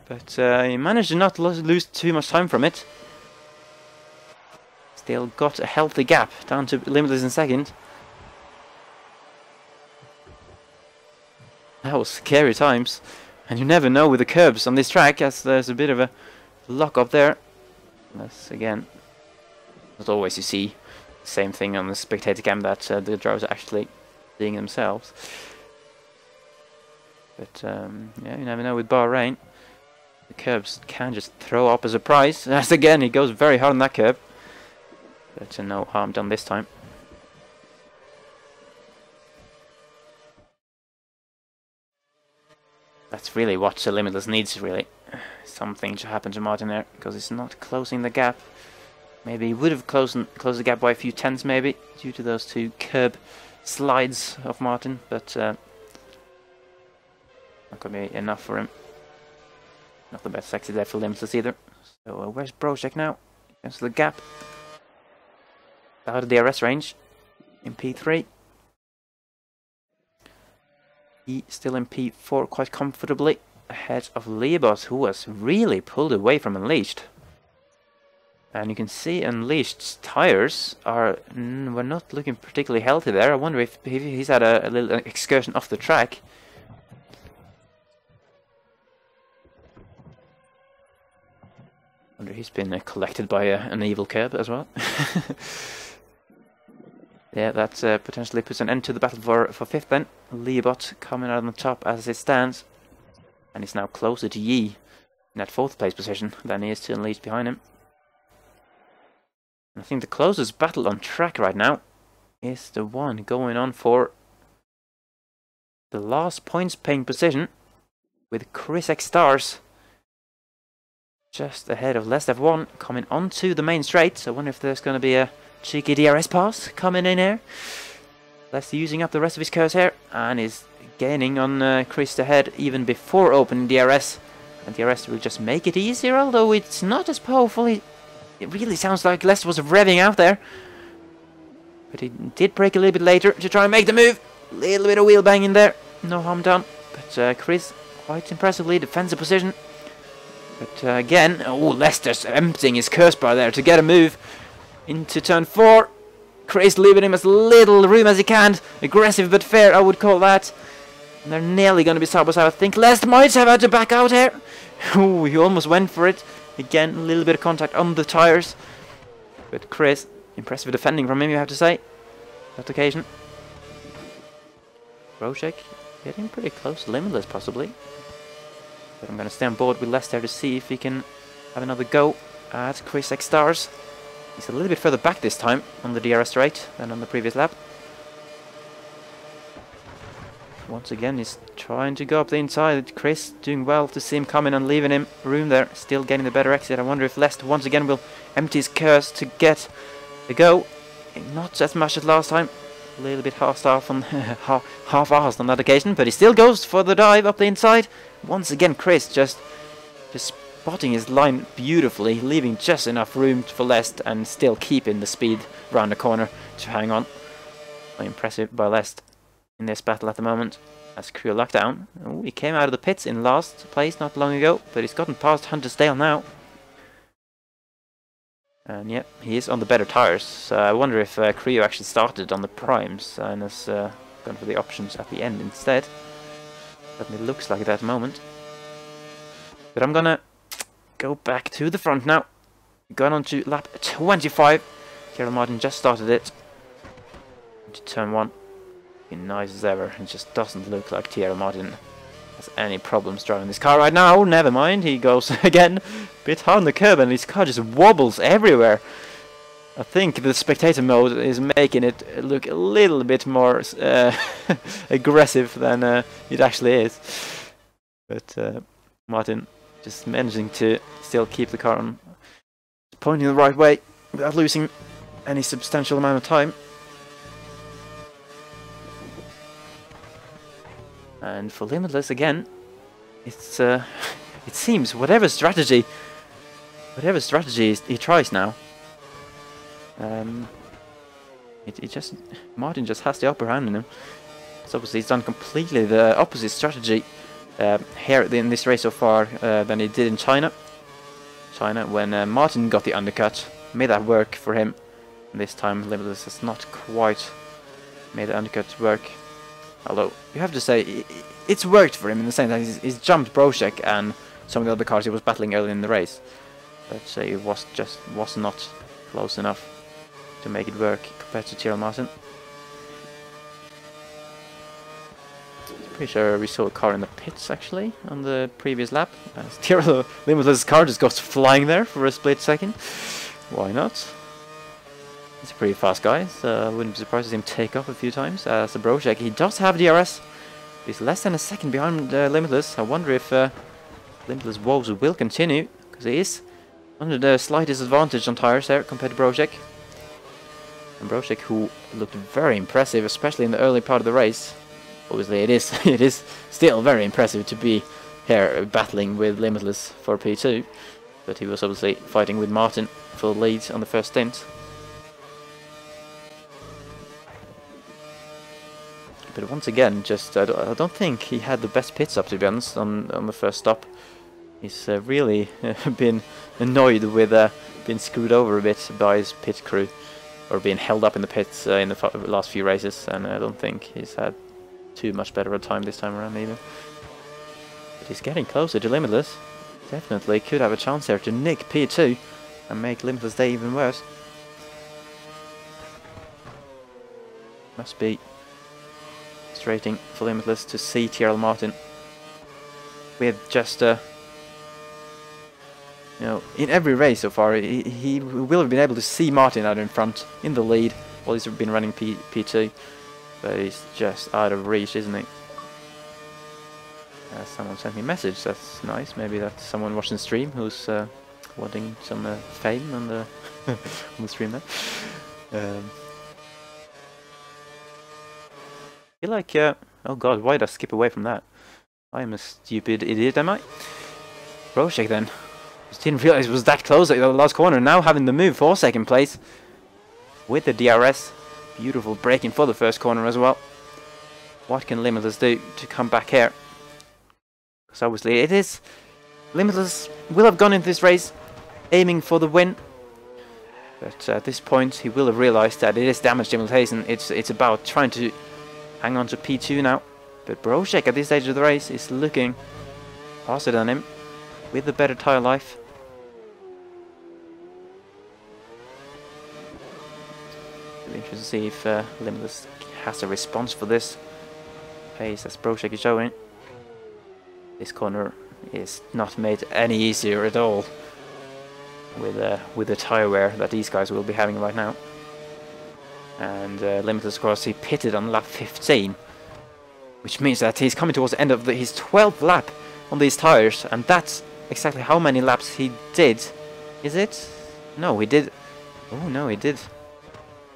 but he managed to not lose too much time from it. Still got a healthy gap down to Limitless in second. That was scary times, and you never know with the curbs on this track, as there's a bit of a lock up there. That's again, not always you see the same thing on the spectator cam that the drivers are actually seeing themselves. But yeah, you never know with Bahrain. The curbs can just throw up a surprise. As again, he goes very hard on that curb. But no harm done this time. That's really what Limitless needs, really. Something to happen to Martin there, because he's not closing the gap. Maybe he would have closed the gap by a few tenths, maybe, due to those two curb slides of Martin, but not going to be enough for him. Not the best exit there for Limitless either. So where's Brochek now? Against the gap. Out of the DRS range in P3. He still in P4 quite comfortably ahead of Leibot, who was really pulled away from Unleashed. And you can see Unleashed's tires were not looking particularly healthy there. I wonder if he's had a little excursion off the track. I wonder he's been collected by an evil curb as well. Yeah, that potentially puts an end to the battle for 5th then. Leibot coming out on the top as it stands. And he's now closer to Yi in that 4th place position than he is to Unleashed behind him. I think the closest battle on track right now is the one going on for the last points paying position, with Chris X Stars just ahead of Lest F1 coming onto the main straight. So I wonder if there's going to be a cheeky DRS pass coming in here. Lest using up the rest of his curse here and is gaining on Chris ahead even before opening DRS. And DRS will just make it easier, although it's not as powerful. It really sounds like Lest was revving out there. But he did brake a little bit later to try and make the move. Little bit of wheel banging there, no harm done. But Chris quite impressively defends the position. But again, Lester's emptying his curse bar there to get a move into turn 4. Chris leaving him as little room as he can. Aggressive but fair, I would call that. And they're nearly going to be side by side. I think Lester might have had to back out here. Ooh, he almost went for it. Again, a little bit of contact on the tyres. But Chris, impressive defending from him, you have to say, that occasion. Rojek getting pretty close, limitless possibly. But I'm going to stay on board with Lester to see if he can have another go at Chris X Stars. He's a little bit further back this time on the DRS straight than on the previous lap. Once again, he's trying to go up the inside. Chris doing well to see him coming and leaving him room there. Still getting the better exit. I wonder if Lester once again will empty his curse to get the go. Not as much as last time. A little bit half-assed on, half-assed on that occasion, but he still goes for the dive up the inside. Once again, Chris just spotting his line beautifully, leaving just enough room for Lest and still keeping the speed round the corner to hang on. Quite impressive by Lest in this battle at the moment. As crew locked down. Oh, he came out of the pits in last place not long ago, but he's gotten past Huntersdale now. And yeah, he is on the better tyres, so I wonder if Creo actually started on the primes and has gone for the options at the end instead. Certainly looks like it at the moment. But I'm gonna go back to the front now. Gone on to lap 25. Kieran Martin just started it. Into turn 1. Nice as ever. It just doesn't look like Thierry Martin has any problems driving this car right now. Never mind, he goes again a bit hard on the curb and his car just wobbles everywhere. I think the spectator mode is making it look a little bit more aggressive than it actually is. But Martin just managing to still keep the car on pointing the right way without losing any substantial amount of time. And for Limitless again, it's it seems whatever strategy he tries now, Martin just has the upper hand in him. So obviously he's done completely the opposite strategy here in this race so far than he did in China. When Martin got the undercut, made that work for him. And this time Limitless has not quite made the undercut work. Although, you have to say, it's worked for him in the sense that he's jumped Brošek and some of the other cars he was battling early in the race. But it was not close enough to make it work compared to Thierry Martin. Pretty sure we saw a car in the pits actually on the previous lap. Thierry Limitless' car just goes flying there for a split second. Why not? He's a pretty fast guy, so I wouldn't be surprised to see him take off a few times. As a Brošek, he does have DRS. He's less than a second behind Limitless. I wonder if Limitless' woes will continue, because he is under the slightest advantage on tyres there compared to Brošek. And Brošek, who looked very impressive, especially in the early part of the race. Obviously, it is still very impressive to be here battling with Limitless for P2, but he was obviously fighting with Martin for the lead on the first stint. But once again, I don't think he had the best pit stop, to be honest, on the first stop. He's really been annoyed with being screwed over a bit by his pit crew, or being held up in the pits in the last few races, and I don't think he's had too much better a time this time around either. But he's getting closer to Limitless. Definitely could have a chance there to nick P2 and make Limitless' day even worse. Must be frustrating for Limitless to see Thierry Martin with just You know, in every race so far, he will have been able to see Martin out in front, in the lead, while he's been running P2. But he's just out of reach, isn't he? Someone sent me a message, that's nice. Maybe that's someone watching the stream who's wanting some fame on the, on the stream there. I feel like, oh god, why did I skip away from that? I am a stupid idiot, am I? Brochek then. Just didn't realize it was that close at the last corner. Now having the move for second place with the DRS. Beautiful braking for the first corner as well. What can Limitless do to come back here? Because obviously it is... Limitless will have gone into this race aiming for the win. But at this point he will have realized that it is damage limitation. It's about trying to hang on to P2 now. But Brochek at this stage of the race is looking faster than him with a better tyre life. Really interesting to see if Limitless has a response for this pace as Brochek is showing. This corner is not made any easier at all with the tyre wear that these guys will be having right now. And Limitless, of course, he pitted on lap 15, which means that he's coming towards the end of his 12th lap on these tyres, and that's exactly how many laps he did. Is it? No, he did. Oh no, he did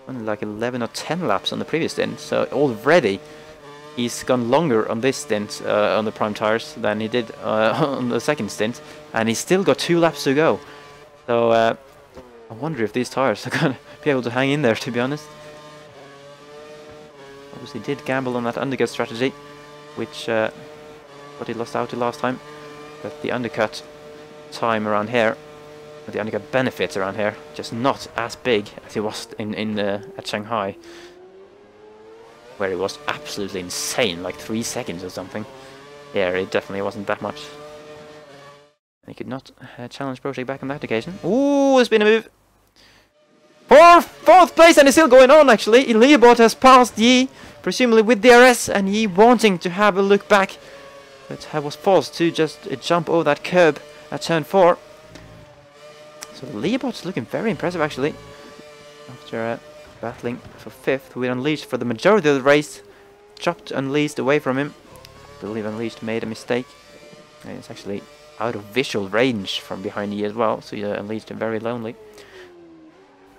only like 11 or 10 laps on the previous stint. So already he's gone longer on this stint on the prime tyres than he did on the second stint, and he's still got 2 laps to go. So I wonder if these tyres are going to be able to hang in there, to be honest. Obviously did gamble on that undercut strategy, which what he lost out to last time. But the undercut time around here, or the undercut benefits around here, just not as big as it was at Shanghai, where it was absolutely insane, like 3 seconds or something. Yeah, it definitely wasn't that much. He could not challenge Brochek back on that occasion. Ooh, there's been a move. Fourth place, and it's still going on actually. Leobot has passed Yi, presumably with DRS, and Yi wanting to have a look back, but was forced to just jump over that curb at turn 4. So Leobot's looking very impressive actually. After battling for 5th with Unleashed for the majority of the race, chopped Unleashed away from him. I believe Unleashed made a mistake. And it's actually out of visual range from behind Yi as well, so Unleashed very lonely.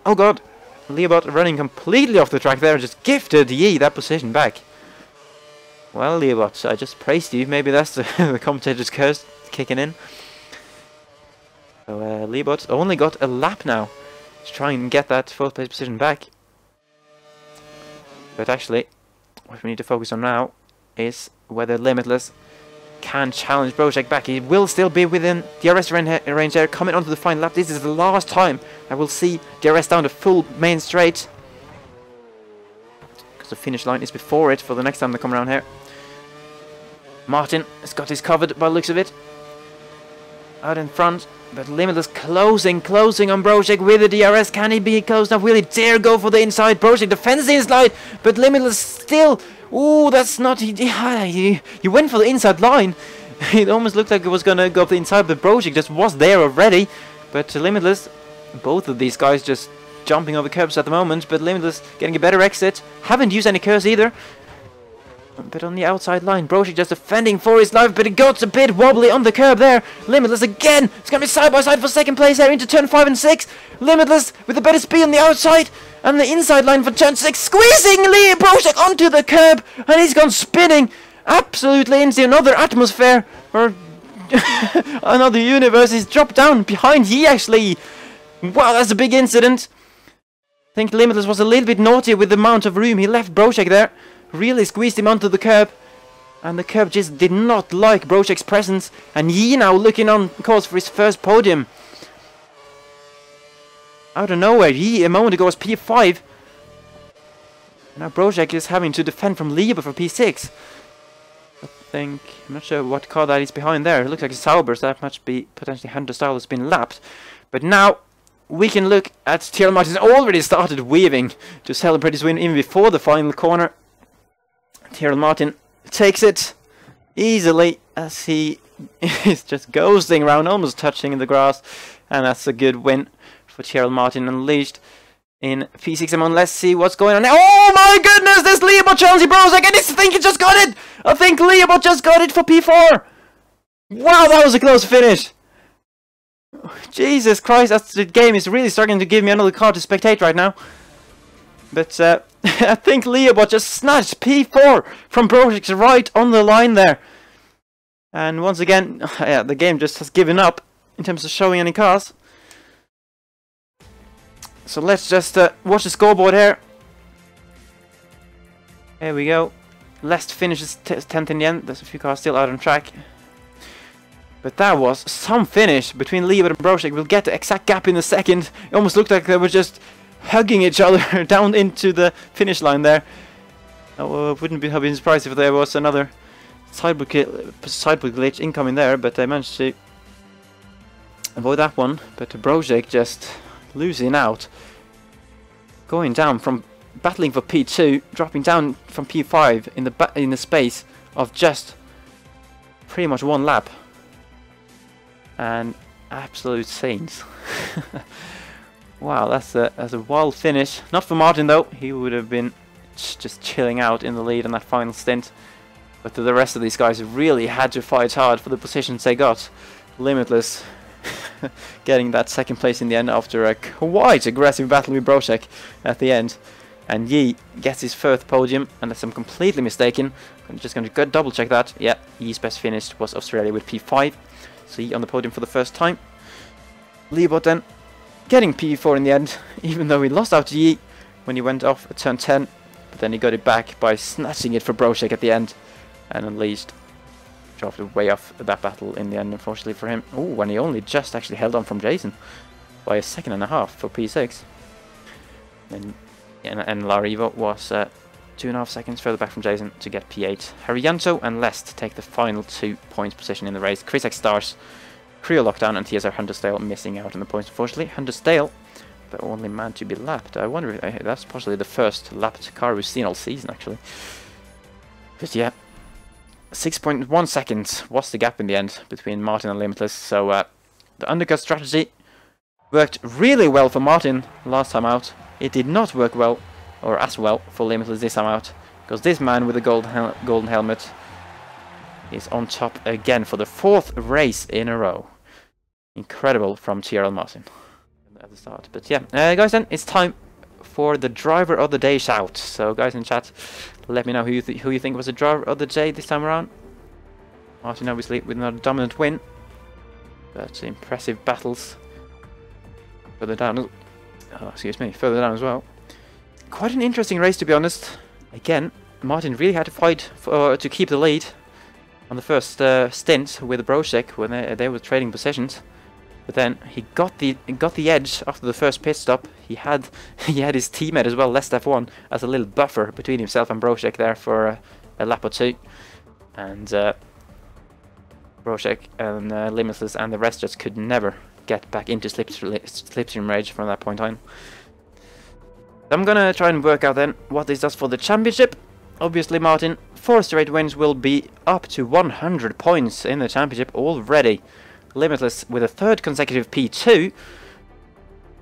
Oh god! Leobot running completely off the track there, just gifted Yi that position back. Well, Leobot, I just praised you. Maybe that's the commentator's curse kicking in. So Leobot only got a lap now to try and get that 4th place position back. But actually, what we need to focus on now is whether Limitless can challenge Brochek back. He will still be within DRS range there, coming onto the final lap. This is the last time I will see DRS down the full main straight, because the finish line is before it for the next time they come around here. Martin has got his covered by the looks of it, out in front, but Limitless closing on Brochek with the DRS. Can he be close enough? Will he dare go for the inside? Brochek defends the inside, but Limitless still... Ooh, that's not... He went for the inside line. It almost looked like it was going to go up the inside, but Brochek just was there already. But Limitless, both of these guys just jumping over curbs at the moment, but Limitless getting a better exit. Haven't used any curves either. But on the outside line, Brochek just defending for his life, but it got a bit wobbly on the curb there. Limitless again. It's going to be side by side for second place there into turn 5 and 6. Limitless with a better speed on the outside. And the inside line for turn 6, squeezing Brochek onto the curb, and he's gone spinning absolutely into another atmosphere, or another universe. He's dropped down behind Yi actually. Wow, that's a big incident. I think Limitless was a little bit naughty with the amount of room he left Brochek there. Really squeezed him onto the curb, and the curb just did not like Brochek's presence, and Yi now looking on course for his first podium. Out of nowhere, Yi a moment ago was P5. Now Brochek is having to defend from Leobot for P6. I'm not sure what car that is behind there. It looks like a Sauber, so that must be potentially Hunter style has been lapped. But now we can look at Tyrrell Martin already started weaving to celebrate his win even before the final corner. Tyrrell Martin takes it easily as he is just ghosting around, almost touching the grass, and that's a good win for Gerald Martin Unleashed in P6M1. Let's see what's going on now. Oh my goodness, this Leobot Chelsea Brozak, I think he just got it! I think Leobot just got it for P4! Wow, that was a close finish! Jesus Christ, the game is really starting to give me another card to spectate right now. But I think Leobot just snatched P4 from Brozak right on the line there. And once again, yeah, the game just has given up in terms of showing any cars. So let's just watch the scoreboard here. There we go. Lest finishes 10th in the end. There's a few cars still out on track. But that was some finish between Leobot and Brozak. We'll get the exact gap in a second. It almost looked like they were just hugging each other down into the finish line there. I wouldn't have been surprised if there was another sideboard glitch incoming there, but I managed to avoid that one. But Brozak just losing out, going down from battling for P2, dropping down from P5 in the space of just pretty much one lap, and absolute saints. Wow, that's a wild finish. Not for Martin though; he would have been just chilling out in the lead on that final stint. But the rest of these guys really had to fight hard for the positions they got. Limitless getting that second place in the end after a quite aggressive battle with Brozak at the end. And Yi gets his first podium, unless I'm completely mistaken. I'm just going to double check that. Yeah, Yi's best finish was Australia with P5. So Yi on the podium for the first time. Leobot then getting P4 in the end, even though he lost out to Yi when he went off at turn 10. But then he got it back by snatching it for Brozak at the end. And Unleashed dropped way off that battle in the end, unfortunately for him. Oh, when he only just actually held on from Jason by a second and a half for P6. And Larivo was 2.5 seconds further back from Jason to get P8. Harianto and Lest take the final 2 points position in the race. Krisak stars, Creo Lockdown and TSR Huntersdale missing out on the points, unfortunately. Huntersdale, the only man to be lapped. I wonder if that's possibly the first lapped car we've seen all season, actually. But yeah, 6.1 seconds was the gap in the end between Martin and Limitless. So the undercut strategy worked really well for Martin last time out. It did not work well, or as well, for Limitless this time out, because this man with the golden helmet is on top again for the 4th race in a row. Incredible from TRL Martin at the start. But yeah, guys, then it's time for the driver of the day shout. So guys in chat, let me know who you think was the driver of the day this time around. Martin obviously with another dominant win, but impressive battles further down. Further down as well. Quite an interesting race, to be honest. Again, Martin really had to fight to keep the lead on the first stint with Brozak when they were trading positions. But then he got the edge after the first pit stop. He had his teammate as well, Lest F1, as a little buffer between himself and Brozak there for a lap or two. And Brozak and Limitless and the rest just could never get back into slipstream rage from that point on. I'm gonna try and work out then what this does for the championship. Obviously, Martin, 4 straight wins will be up to 100 points in the championship already. Limitless with a 3rd consecutive P2,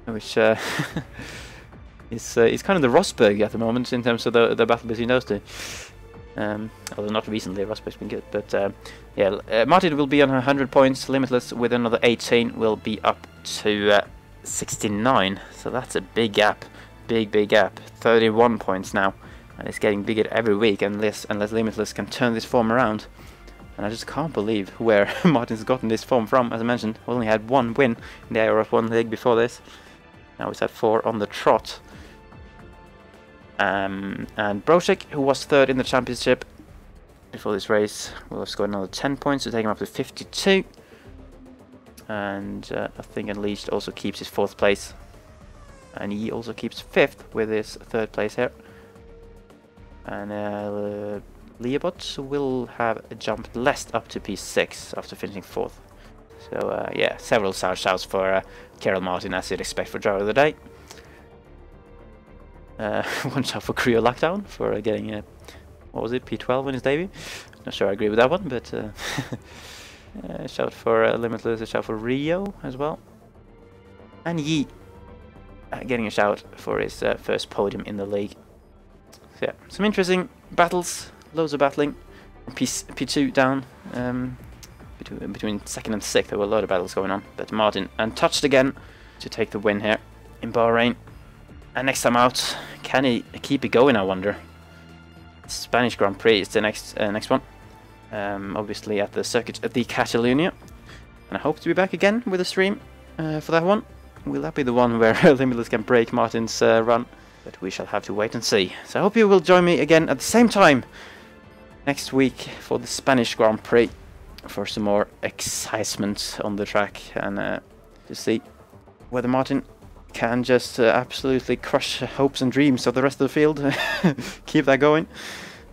which is kind of the Rosberg at the moment in terms of the battle between those two. Although not recently, Rosberg's been good, but yeah, Martin will be on 100 points. Limitless with another 18 will be up to 69. So that's a big gap, big gap. 31 points now, and it's getting bigger every week unless Limitless can turn this form around. And I just can't believe where Martin's gotten this form from. As I mentioned, only had 1 win in the AOR F1 league before this. Now he's had 4 on the trot. And Brozak, who was 3rd in the championship before this race, will have scored another 10 points to take him up to 52. And I think Unleashed also keeps his 4th place. And he also keeps 5th with his 3rd place here. And Leobot will have jumped Lest up to P6 after finishing 4th. So yeah, several shouts for Gerald Martin, as you'd expect for driver of the day. 1 shout for Creo Lockdown for getting what was it, P12 in his debut. Not sure I agree with that one, but Shout for Limitless, a shout for Rio as well. And Yi getting a shout for his first podium in the league. So yeah, some interesting battles, loads of battling. P2 down, between 2nd and 6th, there were a lot of battles going on. But Martin untouched again to take the win here in Bahrain. And next time out, can he keep it going, I wonder? Spanish Grand Prix is the next one. Obviously at the circuit at the Catalonia. And I hope to be back again with a stream for that one. Will that be the one where Limitless can break Martin's run? But we shall have to wait and see. So I hope you will join me again at the same time next week for the Spanish Grand Prix for some more excitement on the track and to see whether Martin can just absolutely crush hopes and dreams of the rest of the field. Keep that going.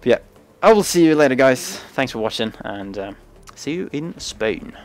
But yeah, I will see you later, guys. Thanks for watching, and see you in Spain.